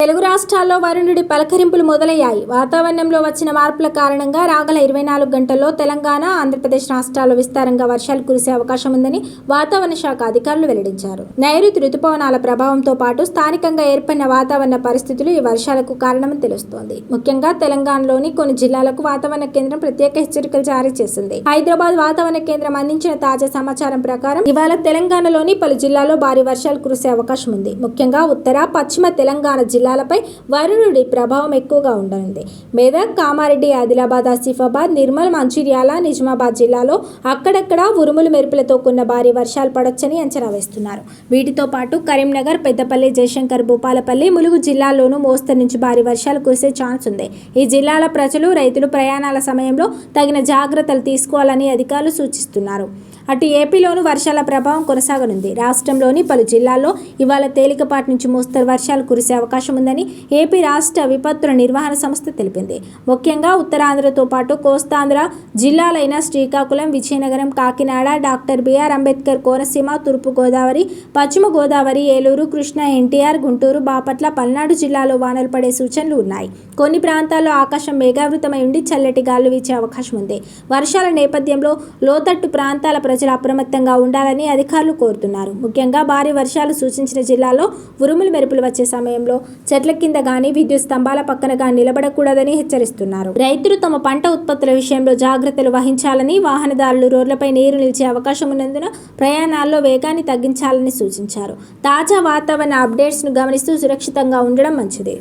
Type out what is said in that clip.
తెలుగు రాష్ట్రాల్లో వరుణుడి పలకరింపులు మొదలయ్యాయి. వాతావరణంలో వచ్చిన మార్పుల కారణంగా రాగల 24 గంటల్లో తెలంగాణ, ఆంధ్రప్రదేశ్ రాష్ట్రాల్లో విస్తారంగా వర్షాలు కురిసే అవకాశం ఉందని వాతావరణ శాఖ అధికారులు వెల్లడించారు. నైరుతి రుతుపవనాల ప్రభావంతో పాటు స్థానికంగా ఏర్పడిన వాతావరణ పరిస్థితులు ఈ వర్షాలకు కారణమని తెలుస్తోంది. ముఖ్యంగా తెలంగాణలోని కొన్ని జిల్లాలకు వాతావరణ కేంద్రం ప్రత్యేక హెచ్చరికలు జారీ చేసింది. హైదరాబాద్ వాతావరణ కేంద్రం అందించిన తాజా సమాచారం ప్రకారం ఇవాళ తెలంగాణలోని పలు జిల్లాల్లో భారీ వర్షాలు కురిసే అవకాశం ఉంది. ముఖ్యంగా ఉత్తర, పశ్చిమ తెలంగాణ జిల్లాలపై వరుణుడి ప్రభావం ఎక్కువగా ఉండనుంది. మెదక్, కామారెడ్డి, ఆదిలాబాద్, ఆసిఫాబాద్, నిర్మల్, మంచిర్యాల, నిజామాబాద్ జిల్లాలో అక్కడక్కడ ఉరుములు మెరుపులతో కూడిన భారీ వర్షాలు పడొచ్చని అంచనా వేస్తున్నారు. వీటితో పాటు కరీంనగర్, పెద్దపల్లి, జయశంకర్, భూపాలపల్లి, ములుగు జిల్లాల్లోనూ మోస్తరు నుంచి భారీ వర్షాలు కురిసే ఛాన్స్ ఉంది. ఈ జిల్లాల ప్రజలు, రైతులు ప్రయాణాల సమయంలో తగిన జాగ్రత్తలు తీసుకోవాలని అధికారులు సూచిస్తున్నారు. అటు ఏపీలోనూ వర్షాల ప్రభావం కొనసాగనుంది. రాష్ట్రంలోని పలు జిల్లాల్లో ఇవాళ తేలికపాటి నుంచి మోస్తరు వర్షాలు కురిసే అవకాశం ఉందని ఏపీ రాష్ట్ర విపత్తుల నిర్వహణ సంస్థ తెలిపింది. ముఖ్యంగా ఉత్తరాంధ్రతో పాటు కోస్తాంధ్ర జిల్లాలైన శ్రీకాకుళం, విజయనగరం, కాకినాడ, డాక్టర్ బిఆర్ అంబేద్కర్ కోనసీమ, తూర్పు గోదావరి, పశ్చిమ గోదావరి, ఏలూరు, కృష్ణా, ఎన్టీఆర్, గుంటూరు, బాపట్ల, పల్నాడు జిల్లాలో వానలు పడే సూచనలు ఉన్నాయి. కొన్ని ప్రాంతాల్లో ఆకాశం మేఘావృతమై ఉండి చల్లటి గాలులు వీచే అవకాశం ఉంది. వర్షాల నేపథ్యంలో లోతట్టు ప్రాంతాల ప్రజలు అప్రమత్తంగా ఉండాలని అధికారులు కోరుతున్నారు. ముఖ్యంగా భారీ వర్షాలు సూచించిన జిల్లాల్లో ఉరుములు మెరుపులు వచ్చే సమయంలో చెట్ల కింద గానీ, విద్యుత్ స్తంభాల పక్కన గానీ నిలబడకూడదని హెచ్చరిస్తున్నారు. రైతులు తమ పంట ఉత్పత్తుల విషయంలో జాగ్రత్తలు వహించాలని, వాహనదారులు రోడ్లపై నీరు నిలిచే అవకాశం ఉన్నందున ప్రయాణాల్లో వేగాన్ని తగ్గించాలని సూచించారు. తాజా వాతావరణ అప్డేట్స్ను గమనిస్తూ సురక్షితంగా ఉండడం మంచిది.